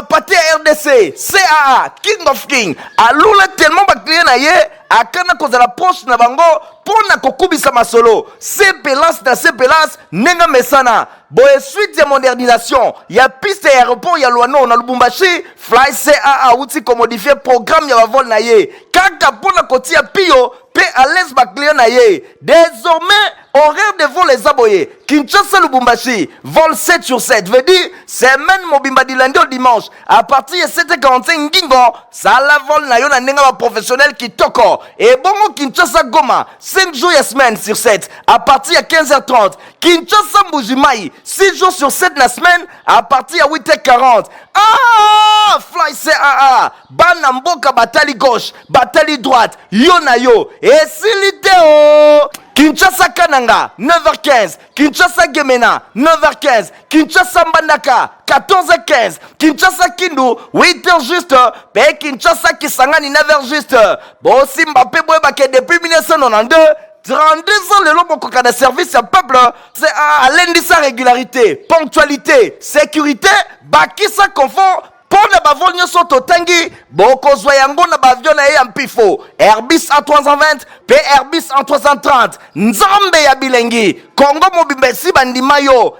pate ya RDC, CAA, King of King, alula tellement ba client na ye, akana kozala proche na bango, pona kokubisa masolo, CPLAS na CPLAS, nenga mesana. Boye suite ya modernisation, ya piste ya aéroport ya Luano na Lubumbashi, Fly CAA outi ko modifier programme ya vol na ye. Kaka pona kotia pio, pe à l'aise ba client na ye. Désormais, horaire de vol les aboyés. Kinshasa Lubumbashi, vol 7 sur 7. Veut dire, semaine mobimba du lundi au dimanche. À partir de 7h45 Ngingo, ça la vol na yo na nenga professionnel qui toko. Et bongo Kinshasa Goma, 5 jours et semaine sur 7. À partir de 15h30. Kinshasa Mbujimai, 6 jours sur 7 la semaine. À partir de 8h40. Ah, Fly CAA, Banamboka Batali gauche, Batali droite, yo na yo. Et Siliteo. Kinshasa Kananga, 9h15. Kinshasa Gemena, 9h15. Kinshasa Mbandaka, 14h15. Kinshasa Kindu, 8h juste. Pe Kinshasa Kisangani, 9h juste. Bon, Mbappé Boebake depuis 1992. 32 ans le long de service à peuple, c'est à lundi sa régularité, ponctualité, sécurité, bakisa confort. Pour ne pas voler sur Totangi, Boko Zoyango na bavion na ye Pifo, Airbus en 320, P Airbus en 330, Nzambe ya Bilengi, Congo Mobimesi Bandimayo,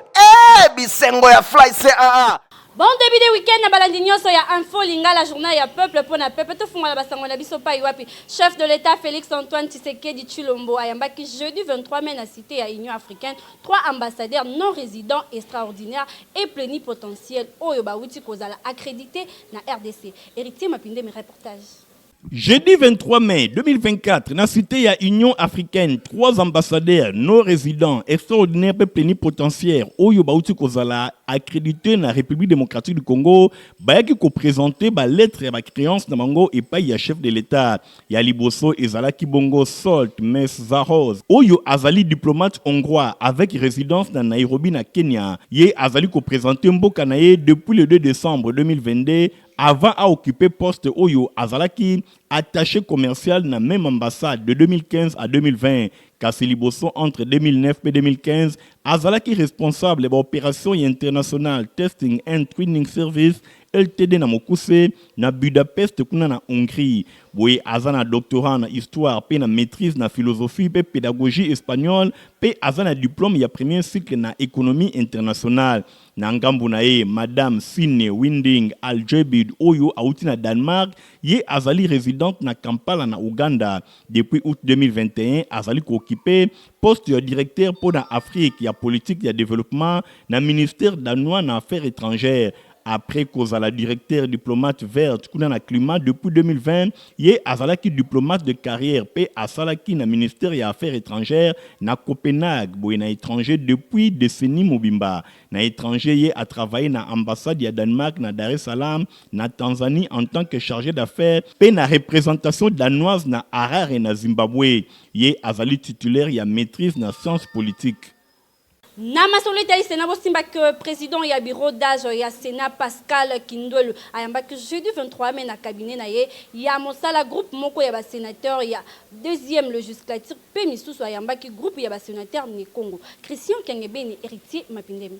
Bisengo ya Fly CAA. Bon début de week-end na balandi nyonso ya Info Lingala journal ya peuple pour na peuple to funga basango na biso pa iwapi chef de l'état Félix Antoine Tshisekedi Tshilombo ayambaki jeudi 23 mai na cité ya Union africaine 3 ambassadeurs non résidents extraordinaires et plénipotentiels oyo bawuti kozala accrédités na RDC. Héritier Mapinde mes reportages. Jeudi 23 mai 2024, dans la cité ya Union africaine, 3 ambassadeurs non résidents extraordinaires et plénipotentiaires oyo bauti kozala accrédités na République démocratique du Congo, bayaki ko présenter ba lettre ya ba créance na bango et pas ya chef de l'état ya liboso ezalaki bongo Solt Meszaros oyo azali diplomate hongrois avec résidence na Nairobi na Kenya. Ye azali ko présenter mboka na ye depuis le 2 décembre 2022 avant à occuper poste Oyo Azalaki, attaché commercial dans la même ambassade de 2015 à 2020. Kasseliboso entre 2009 et 2015, Azalaki responsable de l'opération internationale Testing and Training Service LTD na Mokuse na Budapest kuna na Hongrie. Boye azana doctorat na histoire pe na maîtrise na philosophie pe pédagogie espagnole pe azana diplôme ya premier cycle na économie internationale. Na ngambu na ye Madame Sine Winding Aljebid oyo auti na Danemark ye azali résidente na Kampala na Uganda depuis août 2021 azali ko occupé poste de directeur pour la Afrique ya politique ya développement na ministère danois na affaires étrangères. Après kozala directeur diplomate verte kuna na climat depuis 2020, ye azalaki diplomate de carrière pe asalaki na ministère ya affaires étrangères na Copenhague, boye na étranger depuis décennie mobimba. Na étranger ye a travaillé na ambassade ya Danemark na Dar es Salaam, na Tanzanie en tant que chargé d'affaires pe na représentation danoise na Harare na Zimbabwe. Ye azali titulaire ya maîtrise na sciences politiques. Nama solitaire Sénat Simba que président ya bureau d'âge ya Sénat Pascal Kindwelu ayambaki jeudi 23 mai na cabinet na ye ya mosala groupe moko ya ba sénateur ya deuxième législature pe misusu ayambaki groupe ya ba sénateur ni Congo. Christian Kengebeni héritier Mapindemi.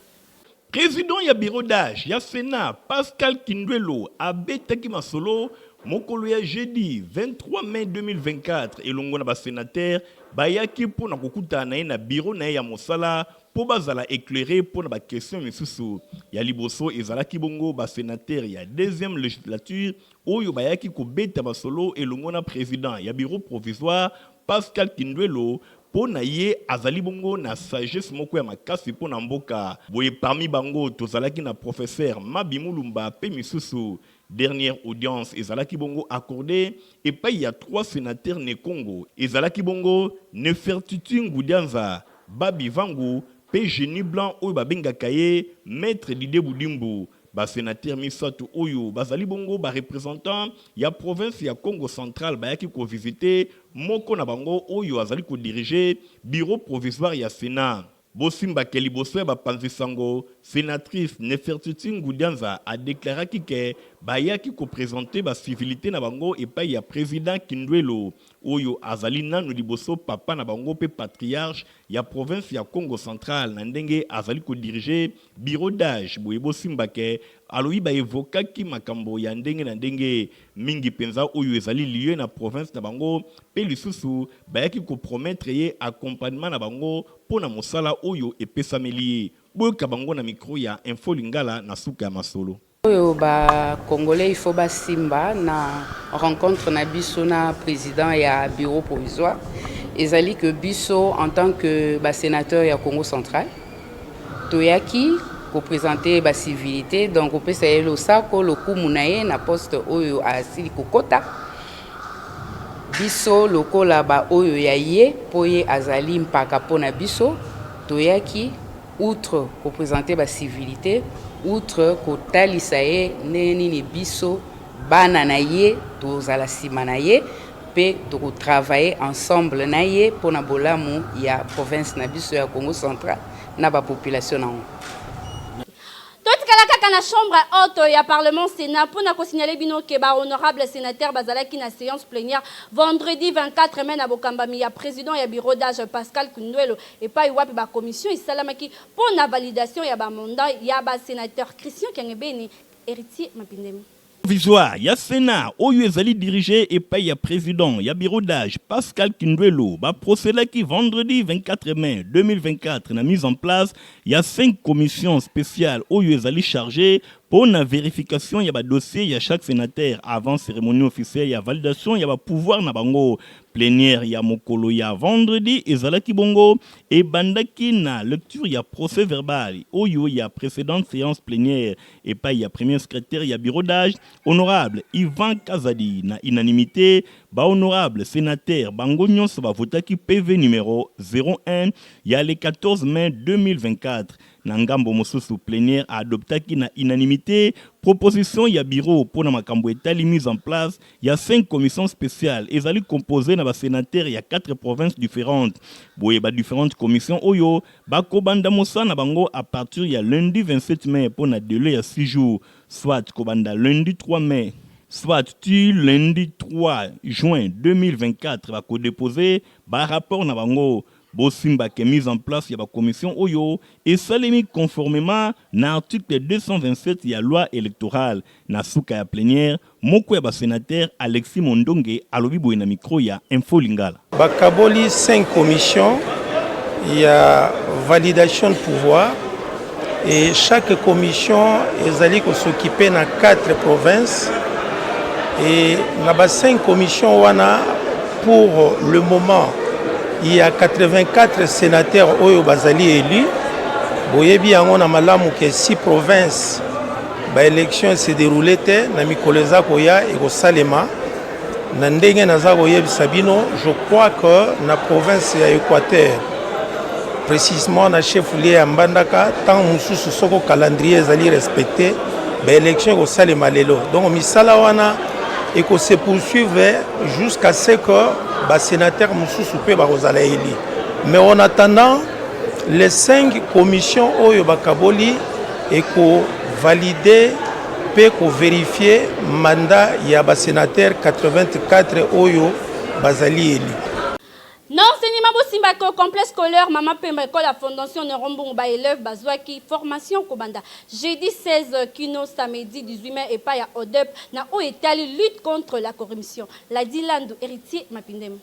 Président ya bureau d'âge ya Sénat Pascal Kindwelu abetaki masolo mokolo ya jeudi 23 mai 2024 elongo na ba sénateur bayaki po na kokuta na ye na bureau na ye ya mosala po bazala éclairé pour na ba question misusu ya liboso ezalaki bongo ba sénateur ya deuxième législature oyo bayaki ko beta basolo elongo na président ya bureau provisoire Pascal Kindwelu po na ye azali bongo na sagesse moko ya makasi po na mboka boye parmi bango tozalaki na professeur Mabimulumba pe misusu. Dernière audience ezalaki bongo accordée et pas il y a 3 sénateurs ne Congo ezalaki bongo Nefertiti Ngudianza Babi Vangu pe Génie Blanc oyo babengaka ye maître Didé Boudimbu ba sénateur misato oyo bazali bongo ba représentant ya province ya Congo central bayaki ko visiter moko na bango oyo azali ko diriger bureau provisoire ya Sénat. Bosimba Keliboso ba Panzisango, sénatrice Nefertiti Ngudianza a déclaré que bayaki ko présenter ba civilité na bango et pas ya président Kindwelu. oyo azali nanu liboso papa na bango pe patriarche ya province ya Congo central na ndenge azali ko diriger bureau d'âge boyebo simbake aloyi ba evokaki makambo ya ndenge na ndenge mingi penza oyo ezali lieu na province na bango pe lisusu bayaki ko promettre ye accompagnement na bango pona mosala oyo epesameli boyoka bango na micro ya Info Lingala na suka ya masolo. Oyo ba Congolais il faut ba simba na rencontre na biso na président ya bureau provisoire ezali que biso en tant que ba sénateur ya Congo central toyaki ko présenter ba civilité donc on peut sayer lo sako lo kumunaye na poste oyo asili kokota biso lokola ba oyo ya ye poye azali mpaka pona biso toyaki outre ko présenter ba civilité outre kotalisa ye nini biso bana na ye tozala sima na ye pe travailler ensemble na ye pona bolamu ya province na biso ya Congo central na ba population na ngo. Kaka na chambre haute ya parlement sénat pour na ko signaler bino ke ba honorable sénateur bazalaki na séance plénière vendredi 24 mai na bokambami ya président ya bureau d'âge Pascal Kundwelo et pas iwapi ba commission isalamaki pour na validation ya ba mandat ya ba sénateur Christian Kengebeni héritier Mapindemi. Provisoire, ya Sénat, oyo ezali dirigé et pas ya président, ya bureau d'âge Pascal Kundwelo, ba procédé qui vendredi 24 mai 2024 na mise en place, ya 5 commissions spéciales oyo ezali chargées pour la vérification ya ba dossier ya chaque sénateur avant cérémonie officielle ya validation ya ba pouvoir na bango plénière ya mokolo ya vendredi ezalaki bongo et bandaki na lecture ya procès verbal oyo ya précédente séance plénière et pas ya premier secrétaire ya bureau d'âge honorable Ivan Kazadi na unanimité ba honorable sénateur bango nyonso ba votaki PV numéro 01 ya le 14 mai 2024 Nangambo mosusu plénière adoptaki na unanimité proposition ya bureau pour na makambo etali mise en place ya 5 commissions spéciales ezali composées na ba sénateurs ya 4 provinces différentes boye ba différentes commissions oyo bakobanda mosana bango à partir ya lundi 27 mai pour na délai ya 6 jours soit kobanda lundi 3 mai soit tu lundi 3 juin 2024 va déposer ba rapport na bango Bosimba qui est mise en place, il y a la commission Oyo et salemi conformément à l'article 227 de la loi électorale. Na souka ya plénière, moko ya ba sénateur Alexis Mondonge alobi boye na micro ya Info Lingala. Bakaboli 5 commissions, il y a validation de pouvoir et chaque commission ezali ko s'occuper na 4 provinces et na ba 5 commissions wana pour le moment il y a 84 sénateurs oyo bazali élus. Boyebi yango na malamu ke 6 provinces ba élection se déroulé te na mikoleza koya e ko salema na ndenge naza koyebi sabino je crois que na province ya Équateur précisément na chef lié ya Mbandaka tant mususu soko calendrier ezali respecté ba élection ko salema lelo donc misala wana et que se poursuivre jusqu'à ce que les sénateurs Moussou pe barozala eli. Mais en attendant, les 5 commissions Oyo Bakaboli et ko valider pe ko vérifier mandat ya ba sénateur 84 Oyo bazali eli. Non, c'est ni mabo simbako complexe scolaire Mama Pemba école la fondation Nerombong ba élève bazwaki formation kobanda jeudi 16 kino samedi 18 mai et pas ya ODEP na o etali lutte contre la corruption la Dilando héritier Mapindem.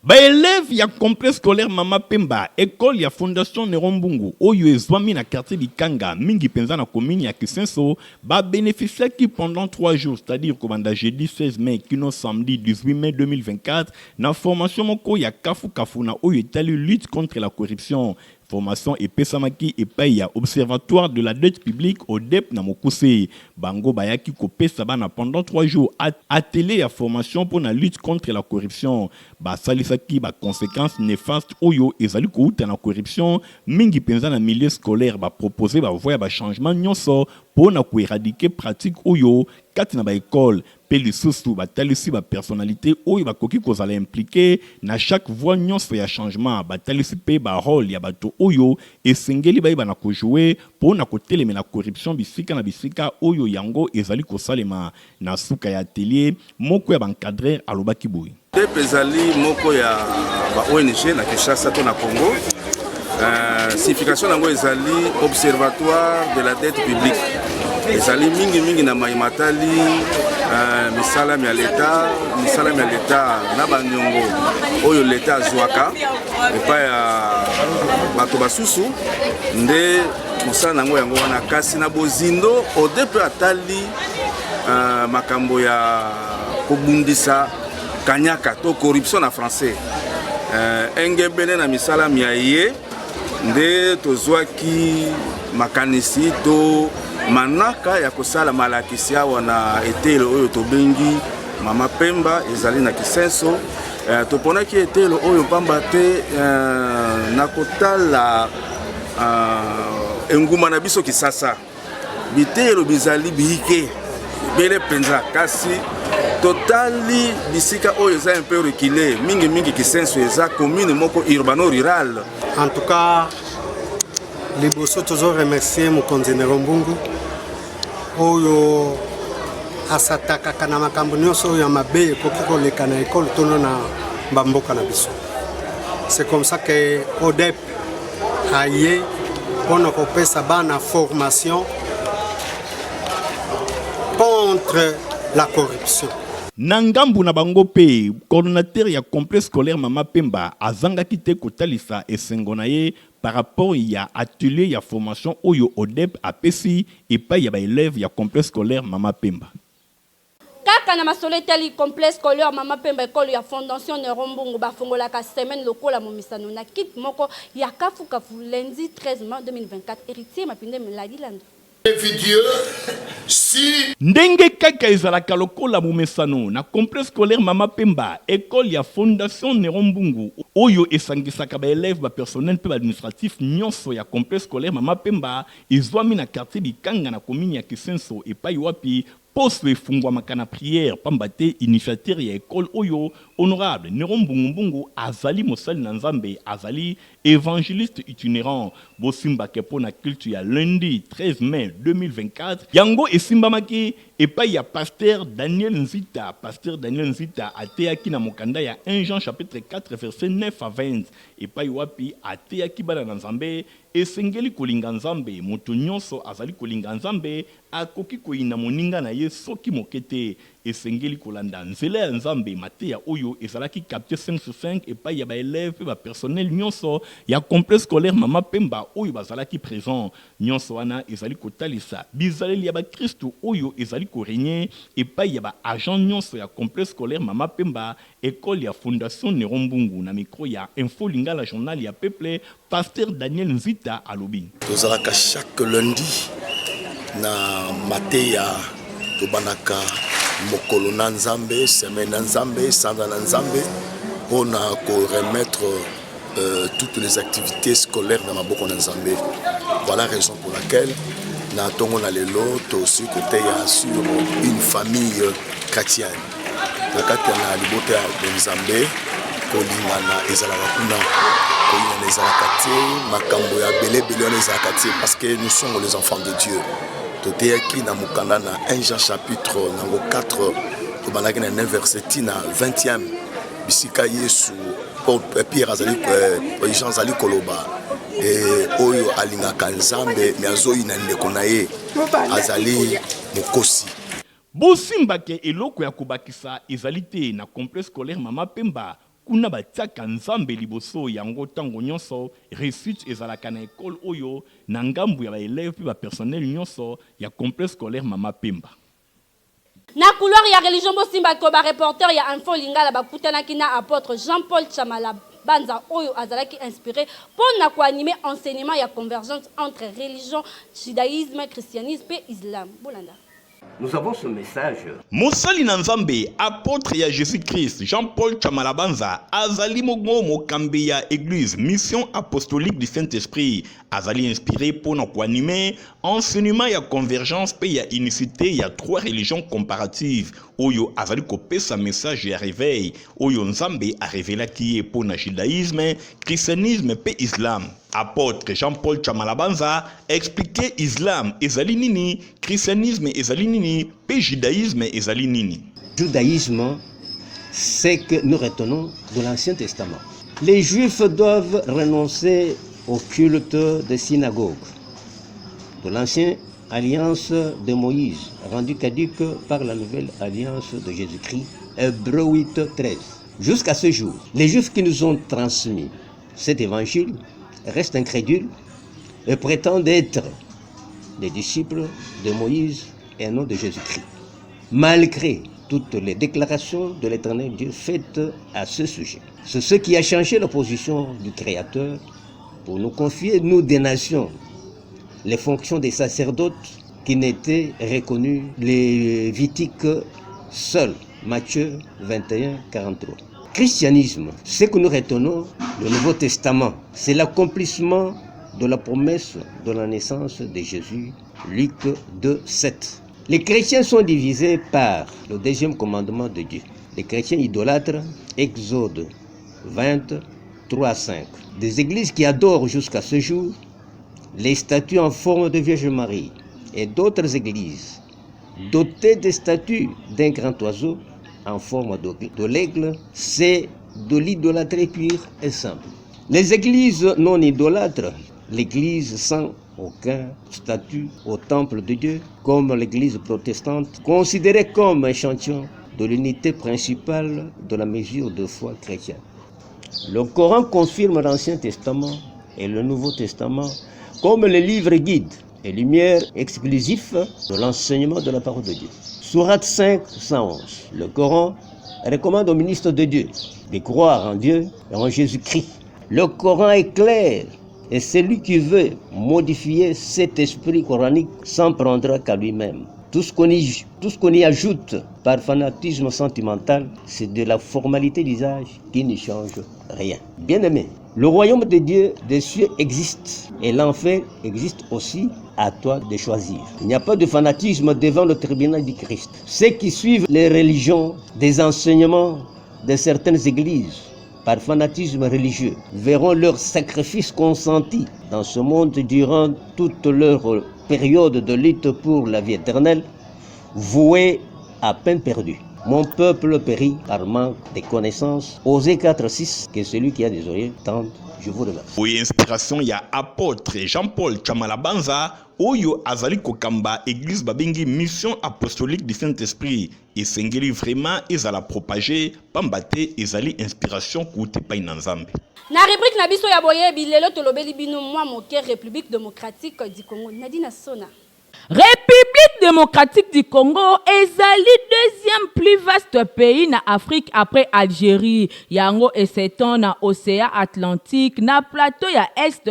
Ba élève ya complexe scolaire Mama Pemba école ya fondation Nerombungu oyo ezwami na quartier Bikanga mingi penza na commune ya Kisenso ba bénéficier qui pendant 3 jours c'est-à-dire kobanda jeudi 16 mai kino samedi 18 mai 2024 na formation moko ya kafu na oyo etali lutte contre la corruption formation et pesamaki et paya observatoire de la dette publique au DEP na Mokuse bango bayaki ko pesa bana pendant 3 jours atelier à formation pour la lutte contre la corruption ba salisaki ba conséquences néfastes oyo ezali ko uta na corruption mingi penza na milieu scolaire ba proposer ba voya ba changement nyonso pour na ko éradiquer pratique oyo kati na ba école pe lisusu batalisi ba personnalité oyo bakoki kozala impliqué na chaque voie nyonso ya changement batalisi pe ba rôle ya bato oyo esengeli bayeba na kojouer po na kotelemela corruption bisika na bisika oyo yango ezali kosalema na suka ya atelier moko ya bancadrer alobaki boye DEP ezali moko ya ba ONG na Kinshasa to na Congo. Signification nango ezali observatoire de la dette publique. Ezali mingi na maimatali misala ya leta na banyongo oyo leta azwaka epa ya bato basusu nde mosala nango yango wana kasi na bozindo ODEP atali makambo ya kobundisa kanyaka to corruption na français engebene na misala ya ye nde tozwaki makanisi to manaka ya kosala malakisi awa na etelo oyo tobengi Mama Pemba ezali na Kisenso toponaki etelo oyo pamba te na kotala enguma na biso Kisasa bitelo bizali bihike bele penza kasi totali bisika oyo eza un peu reculé mingi Kisenso eza commune moko urbano rural. En tout cas, liboso tozo remercier mokonzi Nerombungu oyo asatakaka na makambo nyonso oyo ya mabe ekoki koleka na ekole tono na bamboka na biso. C'est comme ça que ODEP aye mpona kopesa bana formation contre la corruption. Nangambu na bango pe coordonnateur ya complexe scolaire Mama Pemba azangaki te kotalisa esengo na ye par rapport ya atelier ya formation oyo ODEP apesi epai ya ba élève ya complexe scolaire Mama Pemba. Kaka na masoleteli complexe scolaire Mama Pemba école ya fondation Nerombungu bafongolaka semaine lokola momisano na kit moko ya kafu lundi 13 mai 2024 héritier mapinde meladi lando. Ndenge kaka ezalaka lokola momesano na complexe scolaire Mama Pemba école ya fondation Nerombungu oyo esangisaka ba élève ba personnel pe administratif nyonso ya complexe scolaire Mama Pemba ezwami na quartier Bikanga na commune ya Kisenso epai wapi poste efungwa makana prière pambate initiateur ya école oyo honorable Nerombungu azali mosali na Nzambe azali évangéliste itinérant bosimba kepo na culte ya lundi 13 mai 2024 yango esimbamaki epai ya pasteur Daniel Nzita ateyaki na mokanda ya 1 Jean chapitre 4 verset 9 à 20 epai wapi ateyaki bana na Nzambe esengeli kolinga Nzambe moto nyonso azali kolinga Nzambe akoki koyina moninga na ye soki mokete esengeli kolanda nzela ya Nzambe mateya oyo ezalaki capté 5 sur 5 epai ya ba élève ba personnel nyonso ya complexe scolaire Mama Pemba oyo bazalaki présent nyonso wana ezali kotalisa bizaleli ya ba Kristo oyo ezali korenye epai ya ba agent nyonso ya complexe scolaire Mama Pemba école ya fondation Nerombungu na micro ya Info Lingala journal ya peuple pasteur Daniel Nzita alobi tozalaka chaque lundi na mateya tobanaka mokolo na Nzambe semaine na Nzambe sanda na Nzambe on a remettre toutes les activités scolaires dans maboko na Nzambe. Voilà la raison pour laquelle na tongo na lelo to aussi côté ya sur une famille chrétienne na kati na libota ya Nzambe kolingana ezalaka kuna kolingana ezalaka te makambo ya belebele on ezalaka te parce que nous sommes les enfants de Dieu. Toteyaki na mukanda na 1 Jean chapitre nango 4 tobanaki na 9 verset na 20e bisika Yesu Pierre azali Jean azali koloba oyo alingaka Nzambe me azoyi na ndeko na ye azali mokosi. Bosimbake eloko ya kobakisa ezali te na complexe scolaire Mama Pemba kuna batiaka Nzambe liboso yango tango nyonso réussite ezalaka na école oyo na ngambu ya ba élève pe ba personnel nyonso ya complexe scolaire Mama Pemba. Na couloir ya religion bosimba ko ba reporter ya Info Lingala bakutanaki na apôtre Jean-Paul Chamala Banza oyo azalaki inspiré pour na ko animer enseignement ya convergence entre religion judaïsme christianisme et islam. Bolanda Nous avons ce message. Mosali Nanzambe, apôtre ya Jésus-Christ, Jean-Paul Chamalabanza, Azali Mogo Mokambe ya Église, mission apostolique du Saint-Esprit, Azali inspiré pour nous animer, enseignement ya convergence, pe ya unicité, ya 3 religions comparatives, Oyo Azali kopé sa message ya réveil, Oyo Nzambe a révélé qui est pour le judaïsme, christianisme, pe islam. Apôtre Jean-Paul Chamalabanza expliquait islam ezali nini, christianisme ezali nini, pe judaïsme ezali nini. Judaïsme, c'est que nous retenons de l'Ancien Testament. Les Juifs doivent renoncer au culte des synagogues, de l'Ancienne Alliance de Moïse, rendue caduque par la Nouvelle Alliance de Jésus-Christ, Hébreux 8, 13. Jusqu'à ce jour, les Juifs qui nous ont transmis cet évangile restent incrédules et prétendent être des disciples de Moïse et non de Jésus-Christ. Malgré toutes les déclarations de l'Éternel Dieu faites à ce sujet. C'est ce qui a changé la position du Créateur pour nous confier, nous des nations, les fonctions des sacerdotes qui n'étaient reconnus les Lévitiques seuls. Matthieu 21, 43. Christianisme, ce que nous retenons, le Nouveau Testament, c'est l'accomplissement de la promesse de la naissance de Jésus, Luc 2, 7. Les chrétiens sont divisés par le deuxième commandement de Dieu. Les chrétiens idolâtres, Exode 20, 3, 5. Des églises qui adorent jusqu'à ce jour les statues en forme de Vierge Marie et d'autres églises dotées des statues d'un grand oiseau en forme de l'aigle, c'est de l'idolâtrie pure et simple. Les églises non idolâtres, l'église sans aucun statut au temple de Dieu, comme l'église protestante, considérée comme un échantillon de l'unité principale de la mesure de foi chrétienne. Le Coran confirme l'Ancien Testament et le Nouveau Testament comme les livres guides et lumières exclusifs de l'enseignement de la parole de Dieu. Sourate 5, 111. Le Coran recommande aux ministres de Dieu de croire en Dieu et en Jésus-Christ. Le Coran est clair et celui qui veut modifier cet esprit coranique s'en prendra qu'à lui-même. Tout ce qu'on y ajoute par fanatisme sentimental, c'est de la formalité d'usage qui ne change rien. Bien-aimé, le royaume de Dieu des cieux existe et l'enfer existe aussi. À toi de choisir. Il n'y a pas de fanatisme devant le tribunal du Christ. Ceux qui suivent les religions, des enseignements de certaines églises par fanatisme religieux verront leurs sacrifices consentis dans ce monde durant toute leur période de lutte pour la vie éternelle voués à peine perdus. Mon peuple périt par manque de connaissances. Osée 4, 6, que celui qui a des oreilles tende. Je vous remercie. Oui, inspiration, il y a apôtre Jean-Paul Chamalabanza, Oyo Azali Kokamba, Église Babengi, mission apostolique du Saint-Esprit. Et Sengeli vraiment, ils allaient propager, Pambate, ils allaient inspiration, Koute Painanzambe. Na rubrique na biso ya boyebi lelo tolobeli bino mwa moke République démocratique du Congo. Nadina Sona. République démocratique du Congo ezali deuxième plus vaste pays na Afrique après Algérie. Yango et s'étend na océan Atlantique, na plateau ya Est,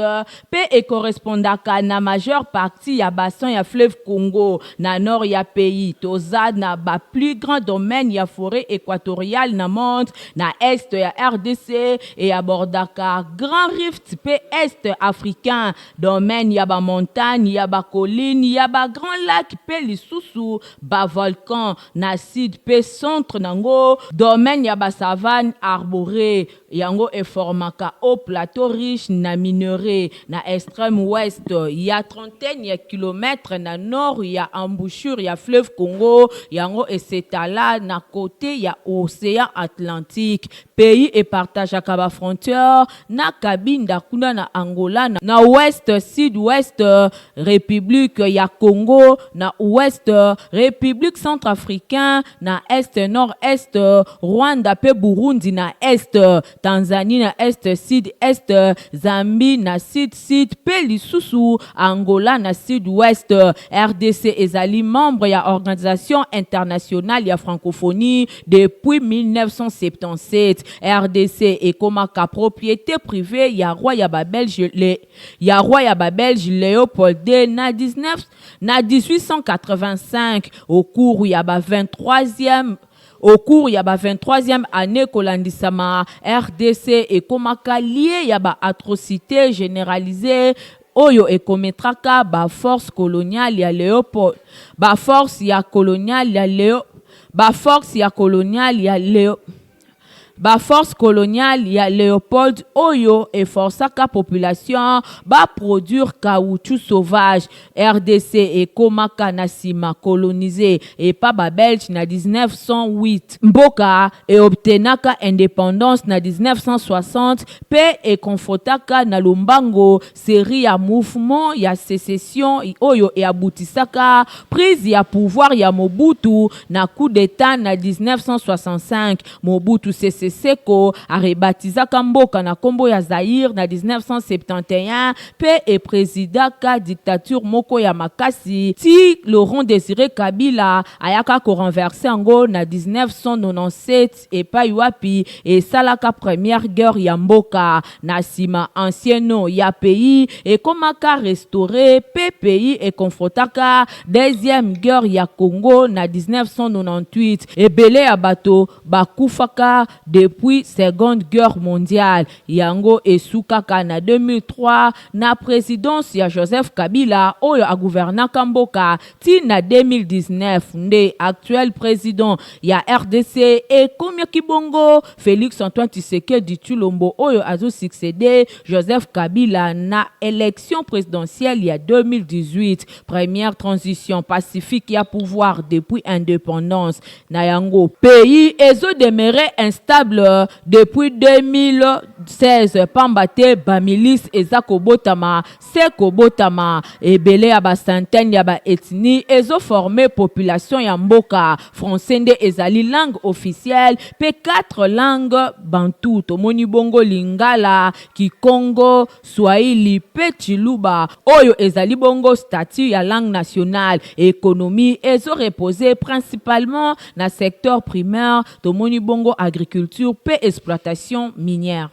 pe et correspondaka na majeure partie ya bassin ya fleuve Congo. Na nord ya pays, toza na ba plus grand domaine ya forêt équatoriale na monde, na Est ya RDC et ya bordaka Grand Rift pe Est africain, domaine ya ba montagne, ya ba colline, ya ba grand lac pe lisusu ba volcan na sud pe centre nango domaine ya ba savane arborée yango e formaka au plateau riche na minerai na extrême ouest ya trentaine ya kilomètres na nord ya embouchure ya fleuve Congo yango e s'étala na côté ya océan Atlantique. Pays et partage à ba frontière na Kabinda kuna na Angola na ouest sud-ouest République ya Congo na ouest République centrafricaine na est nord-est Rwanda pe Burundi na est Tanzanie na est sud-est Zambie na sud-sud pe lisusu Angola na sud-ouest RDC ezali membre ya organisation internationale ya francophonie depuis 1977. RDC et comme propriété privée ya roi ya ba Belge Léopold II na 1885 au cours ya ba 23e Au cours ya ba 23e année kolandisama RDC ekomaka lié ya ba atrocité généralisée oyo ekometraka ba force coloniale ya Léopold ba force ya coloniale ya Léopold oyo et forçaka population ba produire caoutchouc sauvage. RDC et komaka nasima colonisé et pas ba Belge na 1908. Mboka et obtenaka indépendance na 1960 pe et confrontaka na Lumbango série ya mouvement ya sécession oyo et aboutisaka prise ya pouvoir ya Mobutu na coup d'état na 1965. Mobutu Seko a rebaptisé Mboka na kombo ya Zaïre na 1971 pe et président ka dictature moko ya makasi ti Laurent Désiré Kabila ayaka ko renverser ango na 1997 et pa yuapi et salaka première guerre ya mboka na sima ancienno ya pays et komaka restauré pe pays et confrontaka deuxième guerre ya Congo na 1998 et belé ya bato bakufaka depuis seconde guerre mondiale. Yango esukaka na 2003 na présidence ya Joseph Kabila oyo a gouverna Kamboka ti na 2019 nde actuel président ya RDC et Komia Kibongo Félix Antoine Tshisekedi Tshilombo oyo azo succédé Joseph Kabila na élection présidentielle ya 2018 première transition pacifique ya pouvoir depuis indépendance na yango pays ezo demeuré instable depuis 2016 pambate bamilis ezako botama seko botama ebele ya ba centaine ya ba ethnie ezo former population ya mboka français nde ezali langue officielle pe 4 langues bantu tomoni bongo lingala kikongo swahili pe chiluba oyo ezali bongo statut ya langue nationale économie ezo reposer principalement na secteur primaire tomoni bongo agriculture pe exploitation minière.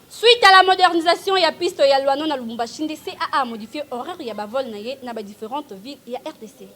Suite à la modernisation ya piste ya Luano na Lubumbashi, CAA a modifié horaire ya ba vol na ba différentes villes ya RDC.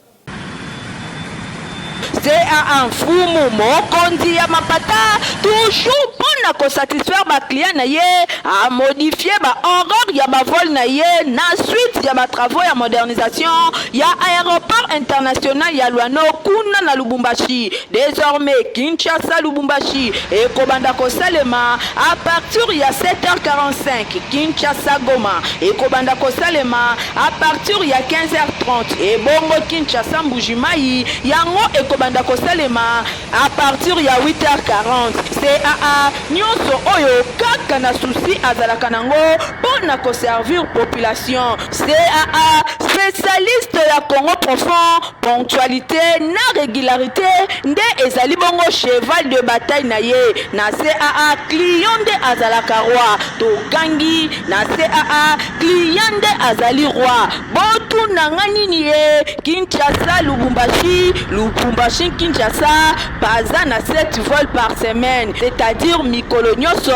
CAA mfumu mokonzi ya mapata toujours pona ko satisfaire ba client na ye a modifier ba horaire ya ba vol na ye na suite ya ba travaux ya modernisation ya aéroport international ya Luano kuna na Lubumbashi. Désormais Kinshasa Lubumbashi et kobanda ko salema à partir ya 7h45 Kinshasa Goma et kobanda ko salema à partir ya 15h30 et bongo Kinshasa Mbujimai yango et kobanda ko salema à partir ya 8h40. CAA nyonso oyo kaka na souci azalaka nango pona ko servir population. CAA spécialiste ya Congo profond, ponctualité na régularité nde ezali bongo cheval de bataille na ye. Na CAA client de azalaka roi to gangi na CAA client de azali roi botu nangani ni ye Kinshasa Lubumbashi Kinshasa baza na 7 vols par semaine, c'est-à-dire mikolo nyonso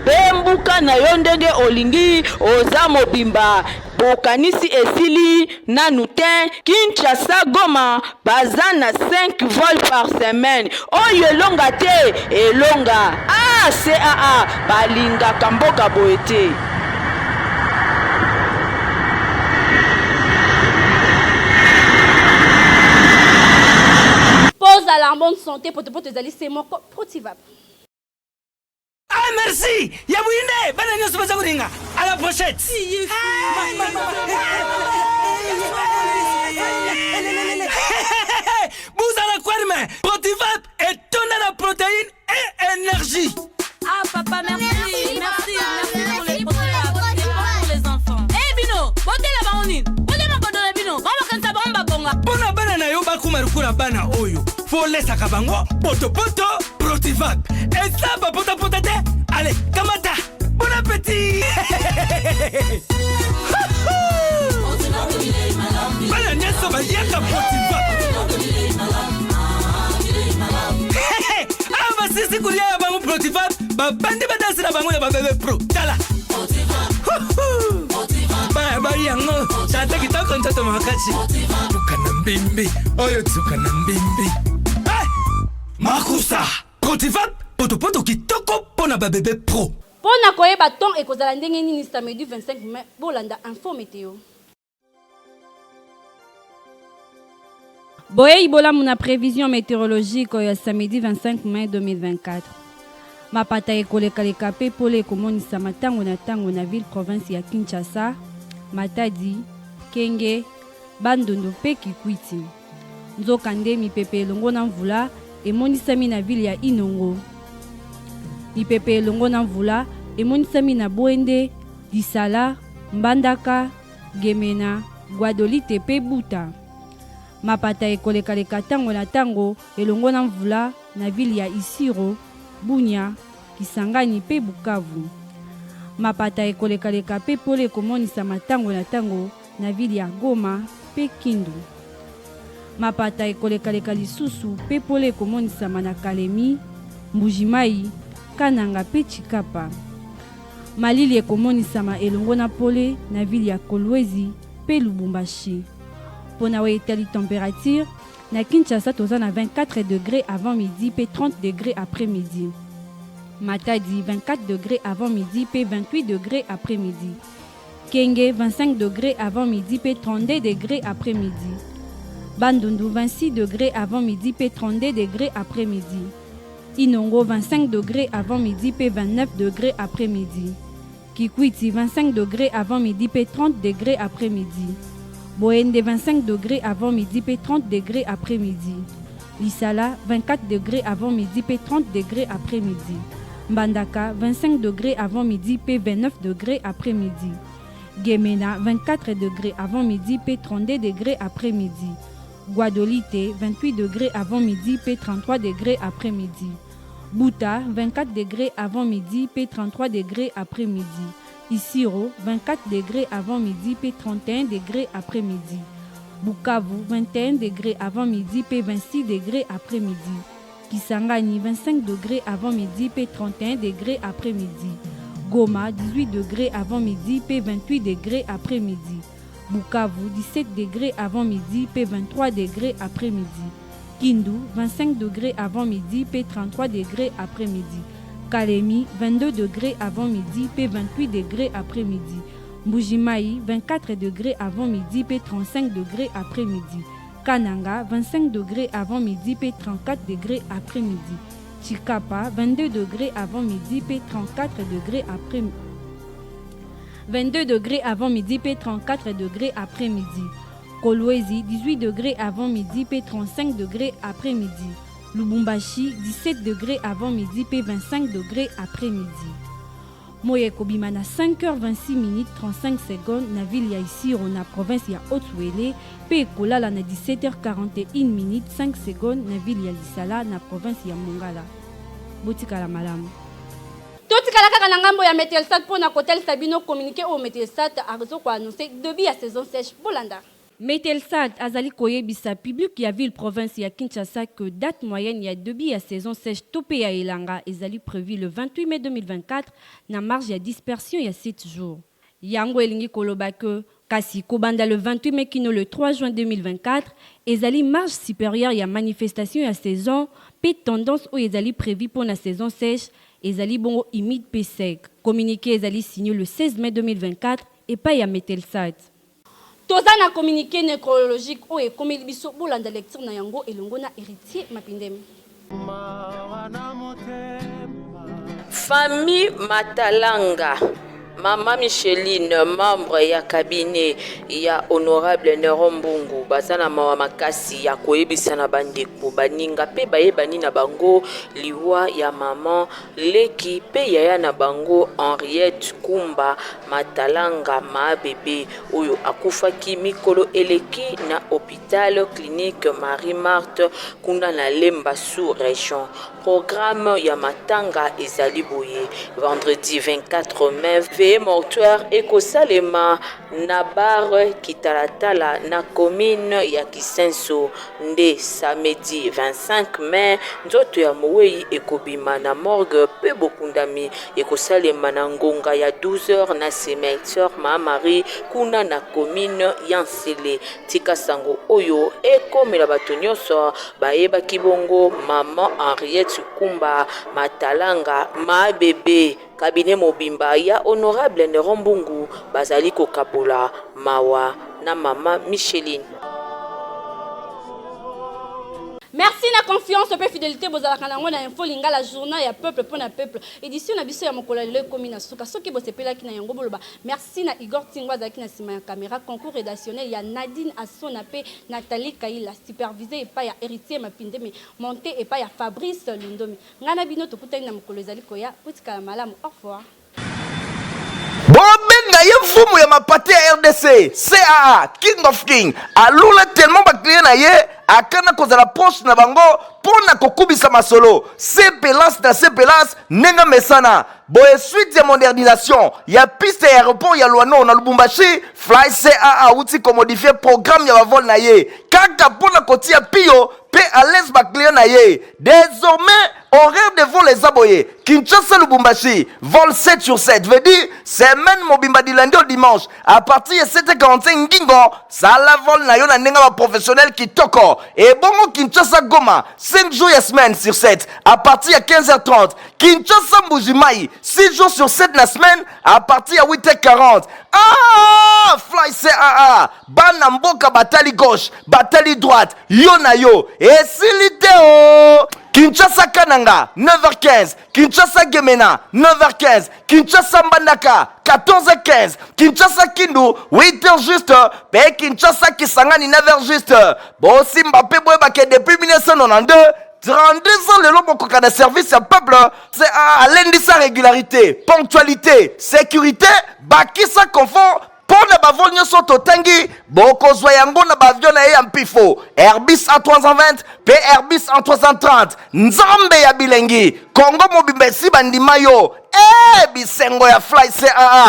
bembuka na yo ndenge olingi oza mobimba bokanisi esili nanu te. Kinshasa Goma baza na 5 vols par semaine oyo elonga te elonga CAA balinga kamboka boete. Pause à la bonne santé pour te aller c'est mon Protivap. Ah merci, Yabouine, bana nyoso bazakuringa. À la prochaine. Bouzala Kwarme, Protivap est tonne la protéine et énergie. Ah papa, merci pour les Protivap, c'est bon pour les enfants. Eh Bino, bote la baonine, bote ma kodona Bino, vamos kansa bomba bonga. Pona bana na yo bakumarukura bana oyo. Faut laisser kabango, poto Protivap. Et ça va pota te. Allez, kamata. Bon appétit. Bana nyeso ba yaka Protivap. Ah ba sisi kulia ya bango Protivap, ba bandi ba dansi na bango ya ba bébé pro. Tala. Ba yango, chante kitoko. nzoto nzoto makasi tuka na mbimbi oyo tuka na mbimbi makusa Protivap potopoto kitoko pona babebe pro pona koyeba ton ekozala ndenge nini samedi 25 mai bolanda info météo. Boye ibola muna prévision météorologique ya samedi 25 mai 2024. Mapata ekoleka pe pole komonisa matango na ville province ya Kinshasa, Matadi, Kenge, Bandundu pe Kikwiti. Nzoka nde mipepe elongo na mvula emonisami na ville ya Inongo. Mipepe elongo na mvula emonisami na Boende, Disala, Mbandaka, Gemena, Guadolite pe Buta. Mapata ekoleka tango na tango elongo na mvula na ville ya Isiro, Bunia, Kisangani pe Bukavu. Mapata ekoleka pe pole komonisa matango na tango na ville ya Goma pe Kindu. Mapata ekoleka lisusu pe pole komonisa na Kalemi, Mbujimai, Kananga pe Chikapa. Malili ekomonisa elongo na pole na ville ya Kolwezi pe Lubumbashi. Pona wetali température na Kinshasa toza na 24 degrés avant midi pe 30 degrés après midi. Matadi 24 degrés avant midi pe 28 degrés après midi. Kenge 25 degrés avant midi pe 32 degrés après midi. Bandundu 26 degrés avant midi pe 32 degrés après midi. Inongo 25 degrés avant midi pe 29 degrés après midi. Kikwiti 25 degrés avant midi pe 30 degrés après midi. Boende 25 degrés avant midi pe 30 degrés après midi. Lisala 24 degrés avant midi pe 30 degrés après midi. Mbandaka 25 degrés avant midi pe 29 degrés après midi. Gemena 24 degrés avant midi pe 32 degrés après midi. Guadolite 28 degrés avant midi pe 33 degrés après midi. Buta 24 degrés avant midi pe 33 degrés après midi. Isiro 24 degrés avant midi pe 31 degrés après midi. Bukavu 21 degrés avant midi pe 26 degrés après midi. Kisangani 25 degrés avant midi pe 31 degrés après midi. Goma 18 degrés avant midi pe 28 degrés après midi. Bukavu 17 degrés avant midi pe 23 degrés après midi. Kindu 25 degrés avant midi pe 33 degrés après midi. Kalemi 22 degrés avant midi pe 28 degrés après midi. Mbujimai 24 degrés avant midi pe 35 degrés après midi. Kananga 25 degrés avant midi pe 34 degrés après midi. Chikapa 22 degrés avant midi pe 34 degrés après midi. 22 degrés avant midi pe 34 degrés après midi. Kolwezi 18 degrés avant midi pe 35 degrés après midi. Lubumbashi 17 degrés avant midi pe 25 degrés après midi. Moye kobima na 5h26 minutes 35 secondes na ville ya Isiro na province ya Haut-Ouélé pe kolala na 17h41 minutes 5 secondes na ville ya Lisala na province ya Mongala. Botikala malamu. Totikala kaka na ngambo ya Metelsat pona kotel Sabino communiqué au Metelsat azo ko annoncer début ya saison sèche Bolanda. Metelsat azali koyebisa public ya ville province ya Kinshasa que date moyenne ya début ya saison sèche topé ya Elanga ezali prévu le 28 mai 2024 na marge ya dispersion ya 7 jours. Yango elingi koloba que kasi kobanda le 28 mai kino le 3 juin 2024 ezali marge supérieure ya manifestation ya saison pe tendance o ezali prévu pour la saison sèche ezali bongo humide pe sec. Communiqué ezali signé le 16 mai 2024 et pas ya Metelsat. Toza na communiqué nécrologique o ekomeli biso bolanda lecture na yango elongo na héritier Mapindem. Famille Matalanga, Mama Micheline, membre ya cabinet ya honorable Nerombungu, bazana mawa makasi ya koyebisa na bandeko baninga pe bayebani na bango liwa ya maman leki pe yaya na bango Henriette Kumba Matalanga ma bébé oyo akufaki mikolo eleki na hôpital clinique Marie-Marthe kuna na Lemba sous région. Programme ya matanga ezali boye vendredi 24 mai baye mortuaire ekosalema na bar kitalatala na commune ya Kisenso nde samedi 25 mai nzoto ya mowei ekobima na morgue pe bokundami ekosalema na ngonga ya 12h na cimetière Marie kuna na commune ya Nsele. Tika sango oyo ekomela bato nyonso bayeba kibongo mama Henriette Kumba Matalanga ma bébé cabinet mobimba ya honorable Nerombungu bazali kokabola mawa na mama Micheline. Merci na confiance pe fidélité bozala kanango na info lingala journal ya peuple pour na peuple édition na biso ya mokola le komina suka soki bosepela ki na yango boloba merci na Igor Tingwa zaki na sima ya caméra concours rédactionnel ya Nadine Assona pe Nathalie Kaila supervisé pa ya Héritier Mapindeme monté et pa ya Fabrice Lundomi ngana bino tokutani na mokolo ezali koya putika malamu au revoir. Bobenga ye fumu ya mapate ya RDC CAA King of King alula tellement bakliye na ye akana kozala poste na bango pona kokubisa masolo CPLAS na CPLAS nenga mesana boye suite ya modernisation ya piste ya aéroport ya Luano na Lubumbashi Fly CAA uti ko modifier programme ya bavol na ye kaka pona kotia pio pe à l'aise bakliye na ye désormais horaire de vol les aboyés Kinshasa Lubumbashi vol 7 sur 7 veut dire semaine mobimba du lundi au dimanche à partir de 7h45 ngingo ça la vol na yo na nenga ba professionnel qui toko et bongo Kinshasa Goma 5 jours la semaine sur 7 à partir de 15h30 Kinshasa Mbujimai 6 jours sur 7 la semaine à partir de 8h40 ah Fly CAA bana mboka batali gauche batali droite yo na yo et siliteo Kinshasa Kananga 9h15 Kinshasa Gemena 9h15 Kinshasa Mbandaka 14h15 Kinshasa Kindu 8h juste pe Kinshasa Kisangani 9h juste Bossi Mbappé Boybake depuis 1992 32 ans le lobo de service à peuple c'est à lundi sa régularité ponctualité sécurité bakisa confort pour ne pas venir sur Totangi, Boko Zoyango na bavion na Yampifo, Airbus A320, P Airbus A330, Nzambe ya Bilengi, Congo Mobimbe si bandimayo, Bisengo ya Fly CAA,